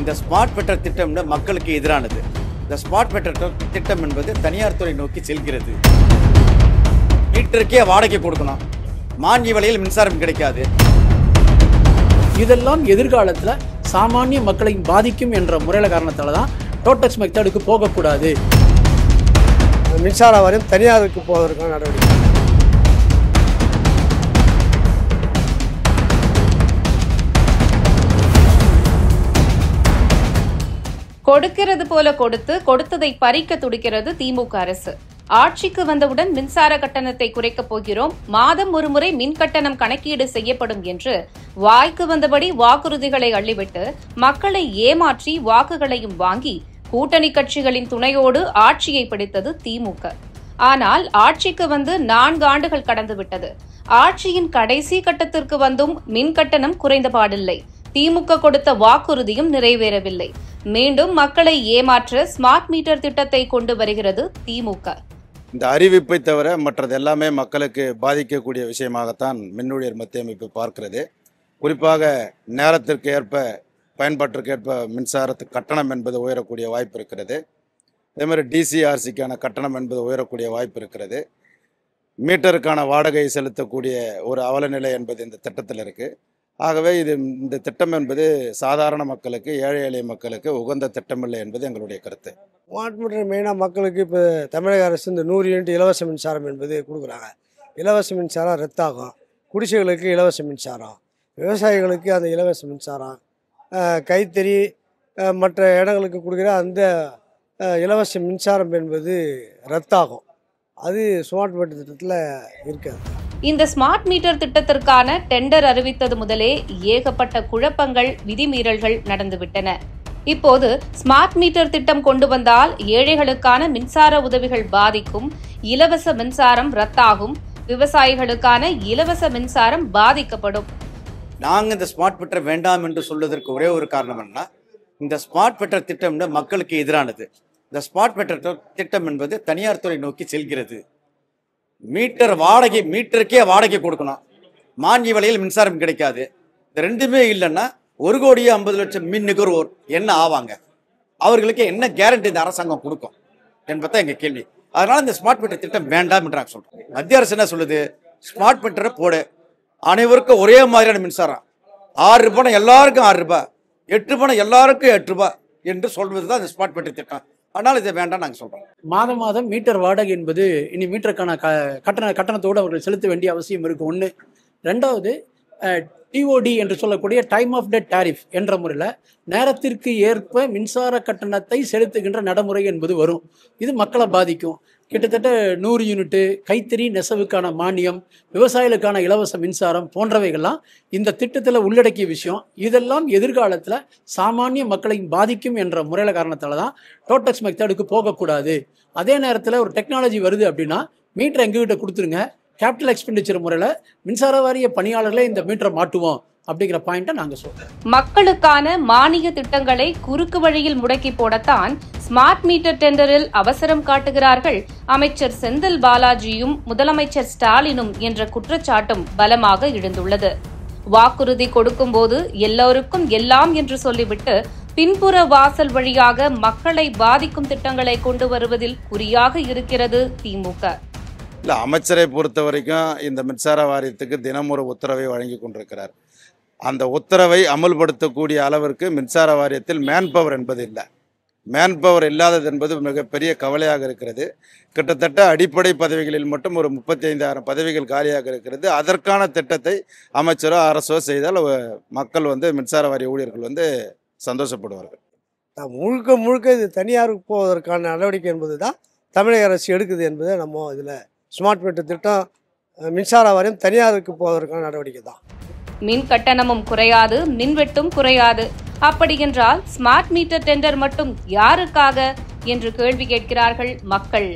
இந்த smart meter திட்டம் மக்களுக்கு எதிரானது. இந்த ஸ்மார்ட் மீட்டர் திட்டம் என்பது தனியார் துறை நோக்கி செல்கிறது. மீட்டருக்கே வாடகை கொடுக்கணும், மானிய விலையில் மின்சாரம் கிடைக்காது. இதெல்லாம் எதிர்காலத்தில் சாமானிய மக்களை பாதிக்கும் என்ற முறையில காரணத்தால தான் டோடெக்ஸ் மெத்தடுக்கு போகக்கூடாது. மின்சார வாரியம் தனியாருக்கு போவதற்கான நடவடிக்கை. கொடுக்கிறது போல கொடுத்து கொடுத்ததை பறிக்க துடிக்கிறது திமுக அரசு. ஆட்சிக்கு வந்தவுடன் மின்சார கட்டணத்தை குறைக்கப் போகிறோம், மாதம் ஒருமுறை மின் கட்டணம் கணக்கீடு செய்யப்படும் என்று வாய்க்கு வந்தபடி வாக்குறுதிகளை அள்ளிவிட்டு மக்களை ஏமாற்றி வாக்குகளையும் வாங்கி கூட்டணி கட்சிகளின் துணையோடு ஆட்சியை பிடித்தது திமுக. ஆனால் ஆட்சிக்கு வந்து 4 ஆண்டுகள் கடந்துவிட்டது. ஆட்சியின் கடைசி கட்டத்திற்கு வந்தும் மின் கட்டணம் குறைந்தபாடில்லை. திமுக கொடுத்த வாக்குறுதியும் நிறைவேறவில்லை. மீண்டும் மக்களை ஏமாற்ற ஸ்மார்ட் மீட்டர் திட்டத்தை கொண்டு வருகிறது திமுக. இந்த அறிவிப்பை தவிர மற்றது எல்லாமே மக்களுக்கு பாதிக்கக்கூடிய விஷயமாகத்தான் மின் ஊழியர் மத்திய அமைப்பு பார்க்கிறது. குறிப்பாக நேரத்திற்கு ஏற்ப பயன்பாட்டிற்கு ஏற்ப மின்சாரத்துக்கு கட்டணம் என்பது உயரக்கூடிய வாய்ப்பு இருக்கிறது. அதேமாதிரி டிசிஆர்சிக்கான கட்டணம் என்பது உயரக்கூடிய வாய்ப்பு இருக்கிறது. மீட்டருக்கான வாடகை செலுத்தக்கூடிய ஒரு அவலநிலை என்பது இந்த திட்டத்தில் இருக்குது. ஆகவே இந்த திட்டம் என்பது சாதாரண மக்களுக்கு, ஏழை எளிய மக்களுக்கு உகந்த திட்டமில்லை என்பது எங்களுடைய கருத்து. ஸ்மார்ட் மீட்டர் மெயினாக மக்களுக்கு இப்போ தமிழக அரசு இந்த 100 யூனிட் இலவச மின்சாரம் என்பது கொடுக்குறாங்க. இலவச மின்சாரம் ரத்தாகும். குடிசைகளுக்கு இலவச மின்சாரம், விவசாயிகளுக்கு அந்த இலவச மின்சாரம், கைத்தறி மற்ற இடங்களுக்கு கொடுக்குற அந்த இலவச மின்சாரம் என்பது ரத்தாகும். அது ஸ்மார்ட் மீட்டர் திட்டத்தில் இருக்காது. இந்த ஸ்மார்ட் மீட்டர் திட்டத்திற்கான டெண்டர் அறிவித்தது முதலே ஏகப்பட்ட குழப்பங்கள், விதிமீறல்கள் நடந்துவிட்டன. இப்போது ஸ்மார்ட் மீட்டர் திட்டம் கொண்டு வந்தால் ஏழைகளுக்கான மின்சார உதவிகள் பாதிக்கும், இலவச மின்சாரம் ரத்தாகும், விவசாயிகளுக்கான இலவச மின்சாரம் பாதிக்கப்படும். நாங்கள் இந்த ஸ்மார்ட் மீட்டர் வேண்டாம் என்று சொல்வதற்கு ஒரே ஒரு காரணம் என்ன, இந்த ஸ்மார்ட் மீட்டர் திட்டம் மக்களுக்கு எதிரானது. இந்த ஸ்மார்ட் மீட்டர் திட்டம் என்பது தனியார் துறை நோக்கி செல்கிறது. மீட்டருக்கே வாடகை கொடுக்கணும், மானிய விலையில் மின்சாரம் கிடைக்காது. இந்த ரெண்டுமே இல்லைன்னா 1,50,00,000 மின் நுகர்வோர் என்ன ஆவாங்க? அவர்களுக்கு என்ன கேரண்டி இந்த அரசாங்கம் கொடுக்கும் என்பதான் எங்கள் கேள்வி. அதனால இந்த ஸ்மார்ட் மீட்டர் திட்டம் வேண்டாம் என்று நாங்கள் சொல்றோம். மத்திய அரசு என்ன சொல்லுது, ஸ்மார்ட் மீட்டரை போடு, அனைவருக்கும் ஒரே மாதிரியான மின்சாரம், 6 ரூபாய் எல்லாருக்கும் 6 ரூபாய், 8 ரூபாய் எல்லாருக்கும் 8 ரூபாய் என்று சொல்வது தான் இந்த ஸ்மார்ட் மீட்டர் திட்டம். அதனால இதை வேண்டாம் நாங்கள் சொல்றோம். மாதம் மீட்டர் வாடகை என்பது இனி மீட்டருக்கான கட்டணத்தோடு அவர்கள் செலுத்த வேண்டிய அவசியம் இருக்கு. 1. 2வது டிஓடி என்று சொல்லக்கூடிய டைம் ஆஃப் டெட் டாரிஃப் என்ற முறையில் நேரத்திற்கு ஏற்ப மின்சார கட்டணத்தை செலுத்துகின்ற நடைமுறை என்பது வரும். இது மக்களை பாதிக்கும். கிட்டத்தட்ட 100 யூனிட்டு கைத்தறி நெசவுக்கான மானியம், விவசாயிகளுக்கான இலவச மின்சாரம் போன்றவைகள்லாம் இந்த திட்டத்தில் உள்ளடக்கிய விஷயம். இதெல்லாம் எதிர்காலத்தில் சாமானிய மக்களையும் பாதிக்கும் என்ற முறையில காரணத்தால தான் டோடெக்ஸ் மெத்தடுக்கு போகக்கூடாது. அதே நேரத்தில் ஒரு டெக்னாலஜி வருது அப்படின்னா மீட்டரை எங்ககிட்ட கொடுத்துருங்க, கேபிட்டல் எக்ஸ்பெண்டிச்சர் முறையில் மின்சார வாரிய பணியாளர்களே இந்த மீட்டரை மாட்டுவோம் அப்படிங்கிற பாயிண்ட்டை நாங்கள் சொல்றோம். மக்களுக்கான மானிய திட்டங்களை குறுக்கு வழியில் முடக்கி போடத்தான் ஸ்மார்ட் மீட்டர் டெண்டரில் அவசரம் காட்டுகிறார்கள் அமைச்சர் செந்தில் பாலாஜியும் முதலமைச்சர் ஸ்டாலினும் என்ற குற்றச்சாட்டும் பலமாக எழுந்துள்ளது. வாக்குறுதி கொடுக்கும்போது எல்லோருக்கும் எல்லாம் என்று சொல்லிவிட்டு பின்புற வாசல் வழியாக மக்களை பாதிக்கும் திட்டங்களை கொண்டு வருவதில் குறியாக இருக்கிறது திமுக. இல்லை, அமைச்சரை பொறுத்த வரைக்கும் இந்த மின்சார வாரியத்துக்கு தினம் ஒரு உத்தரவை வழங்கி கொண்டிருக்கிறார். அந்த உத்தரவை அமல்படுத்தக்கூடிய அளவிற்கு மின்சார வாரியத்தில் மேன்பவர் என்பது இல்லை. மேன்பவர் இல்லாதது என்பது மிகப்பெரிய கவலையாக இருக்கிறது. கிட்டத்தட்ட அடிப்படை பதவிகளில் மட்டும் ஒரு 35,000 பதவிகள் காலியாக இருக்கிறது. அதற்கான திட்டத்தை அமைச்சரோ அரசோ செய்தால் மக்கள் மின்சார வாரிய ஊழியர்கள் சந்தோஷப்படுவார்கள். முழுக்க இது தனியாருக்கு போவதற்கான நடவடிக்கை என்பது தான் தமிழக அரசு எடுக்குது என்பதை நம்ம இதில் ஸ்மார்ட் மீட்டர் திட்டம் மின்சார வாரியம் தனியாருக்கு போவதற்கான நடவடிக்கை தான். மின் கட்டணமும் குறையாது, மின்வெட்டும் குறையாது. அப்படியென்றால் ஸ்மார்ட் மீட்டர் டெண்டர் மட்டும் யாருக்காக என்று கேள்வி கேட்கிறார்கள் மக்கள்.